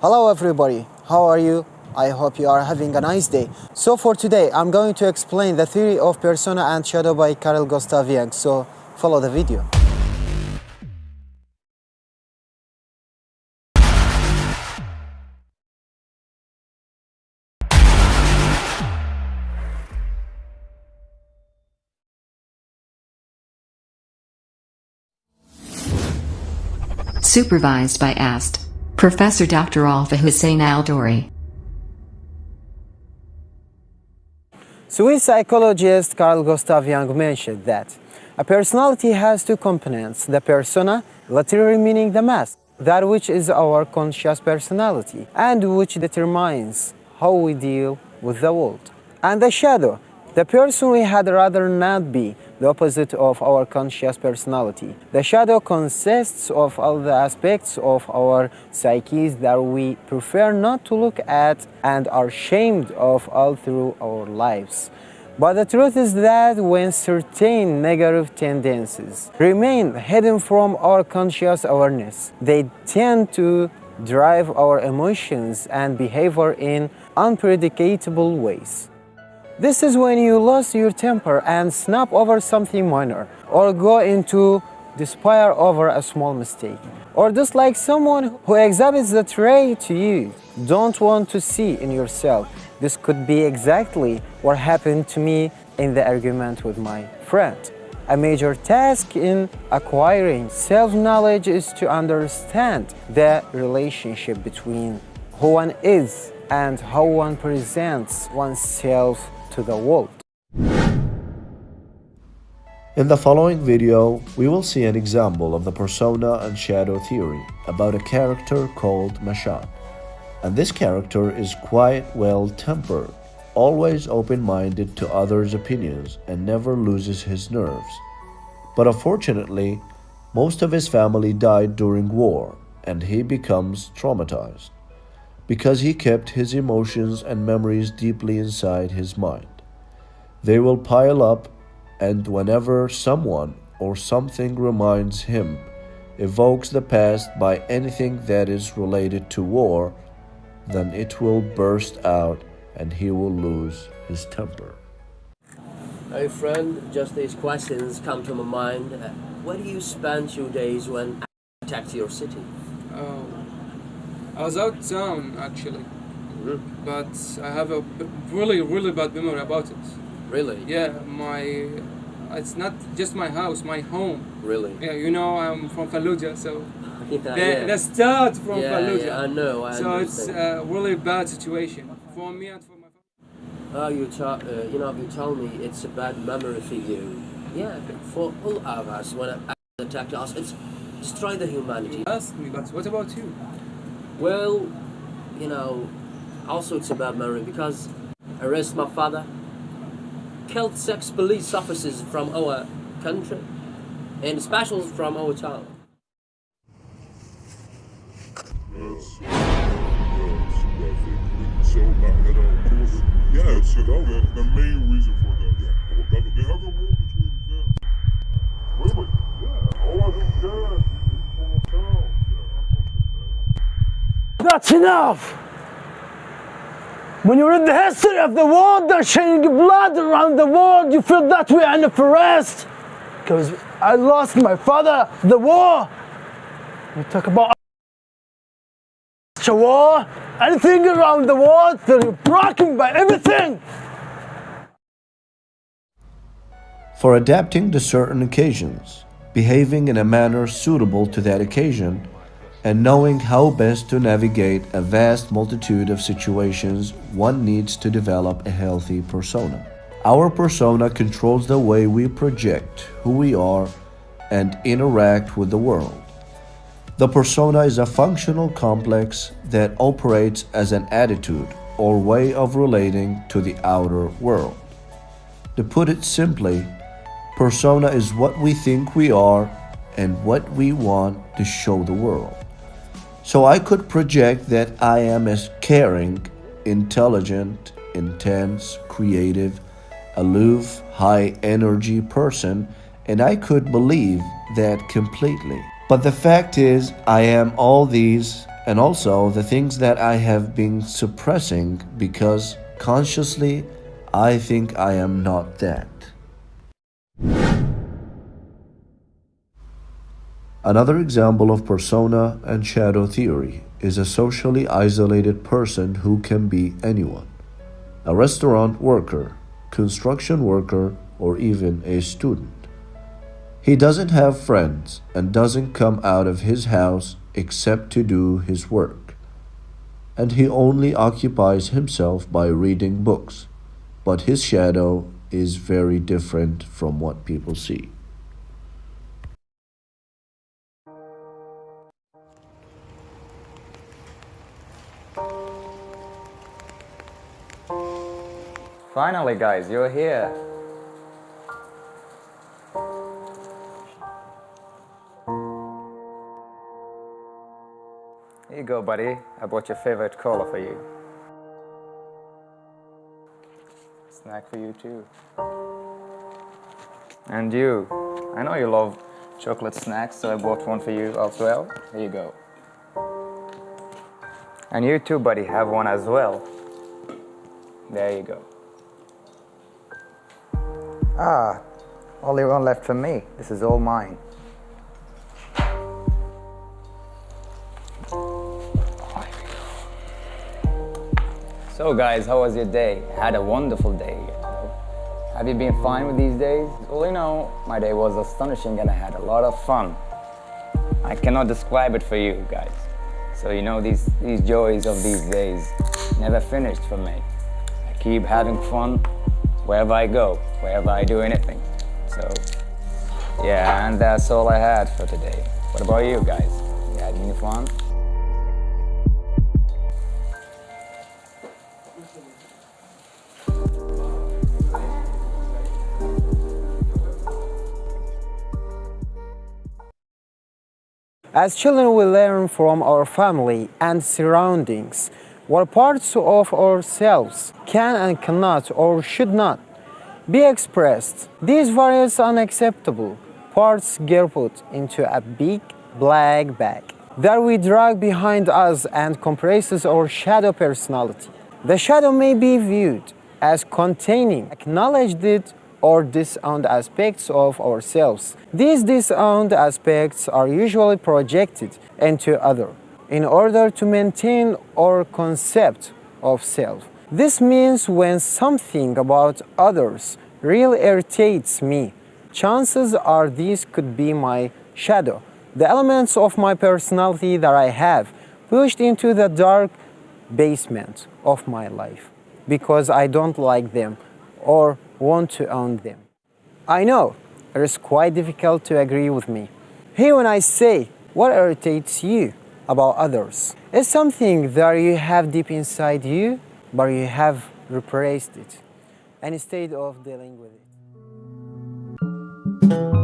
Hello everybody, how are you? I hope you are having a nice day. So for today, I'm going to explain the theory of persona and shadow by Carl Gustav Jung. So follow the video. Supervised by AST. Professor Dr. Alfa Hussein Al-Douri. Swiss psychologist Carl Gustav Jung mentioned that a personality has two components, the persona, literally meaning the mask, that which is our conscious personality, and which determines how we deal with the world, and the shadow, the person we had rather not be, the opposite of our conscious personality. The shadow consists of all the aspects of our psyches that we prefer not to look at and are ashamed of all through our lives. But the truth is that when certain negative tendencies remain hidden from our conscious awareness, they tend to drive our emotions and behavior in unpredictable ways. This is when you lose your temper and snap over something minor, or go into despair over a small mistake, or dislike someone who exhibits the trait you don't want to see in yourself. This could be exactly what happened to me in the argument with my friend. A major task in acquiring self-knowledge is to understand the relationship between who one is and how one presents oneself to the world. In the following video, we will see an example of the persona and shadow theory about a character called Nشاط. And this character is quite well-tempered, always open-minded to others' opinions, and never loses his nerves. But unfortunately, most of his family died during war, and he becomes traumatized, because he kept his emotions and memories deeply inside his mind. They will pile up, and whenever someone or something reminds him, evokes the past by anything that is related to war, then it will burst out and he will lose his temper. Hey friend, just these questions come to my mind. Where do you spend your days when attacked your city? I was out of town actually, but I have a really bad memory about it. Really? Yeah, it's not just my house, my home. Really? Yeah, you know I'm from Fallujah, so yeah. the start from Fallujah. Yeah, I know. So understand. it's a really bad situation for me and for my family. You told me it's a bad memory for you. Yeah, for all of us, when it attacked us, it's destroyed the humanity. Ask me, but what about you? Well, also it's a bad memory because I arrested my father, killed 6 police officers from our country, and specials from our town. So, of course, yeah, so the main reason for that, they have a war between them. Really? Yeah. Oh, I don't care. It's from a town. That's enough! When you read the history of the world, there's shedding blood around the world, you feel that way in the forest. Because I lost my father, the war. You talk about a war, anything around the world, they're broken by everything. For adapting to certain occasions, behaving in a manner suitable to that occasion, and knowing how best to navigate a vast multitude of situations, one needs to develop a healthy persona. Our persona controls the way we project who we are and interact with the world. The persona is a functional complex that operates as an attitude or way of relating to the outer world. To put it simply, persona is what we think we are and what we want to show the world. So I could project that I am a caring, intelligent, intense, creative, aloof, high-energy person, and I could believe that completely. But the fact is, I am all these and also the things that I have been suppressing because consciously I think I am not that. Another example of persona and shadow theory is a socially isolated person who can be anyone: a restaurant worker, construction worker, or even a student. He doesn't have friends and doesn't come out of his house except to do his work. And he only occupies himself by reading books, but his shadow is very different from what people see. Finally, guys, you're here. Here you go, buddy. I bought your favorite cola for you. Snack for you, too. And you. I know you love chocolate snacks, so I bought one for you as well. Here you go. And you too, buddy, have one as well. There you go. Ah, only one left for me. This is all mine. So guys, how was your day? I had a wonderful day. Have you been fine with these days? Well, you know, my day was astonishing and I had a lot of fun. I cannot describe it for you guys. So you know, these joys of these days never finished for me. I keep having fun wherever I go, wherever I do anything. So, yeah, and that's all I had for today. What about you guys? You had any fun? As children, we learn from our family and surroundings what parts of ourselves can and cannot or should not be expressed. These various unacceptable parts get put into a big black bag that we drag behind us and compresses our shadow personality. The shadow may be viewed as containing acknowledged or disowned aspects of ourselves. These disowned aspects are usually projected into others in order to maintain our concept of self. This means when something about others really irritates me, chances are these could be my shadow, the elements of my personality that I have pushed into the dark basement of my life because I don't like them or want to own them. I know it is quite difficult to agree with me. Here when I say what irritates you about others is something that you have deep inside you, but you have repressed it, and instead of dealing with it.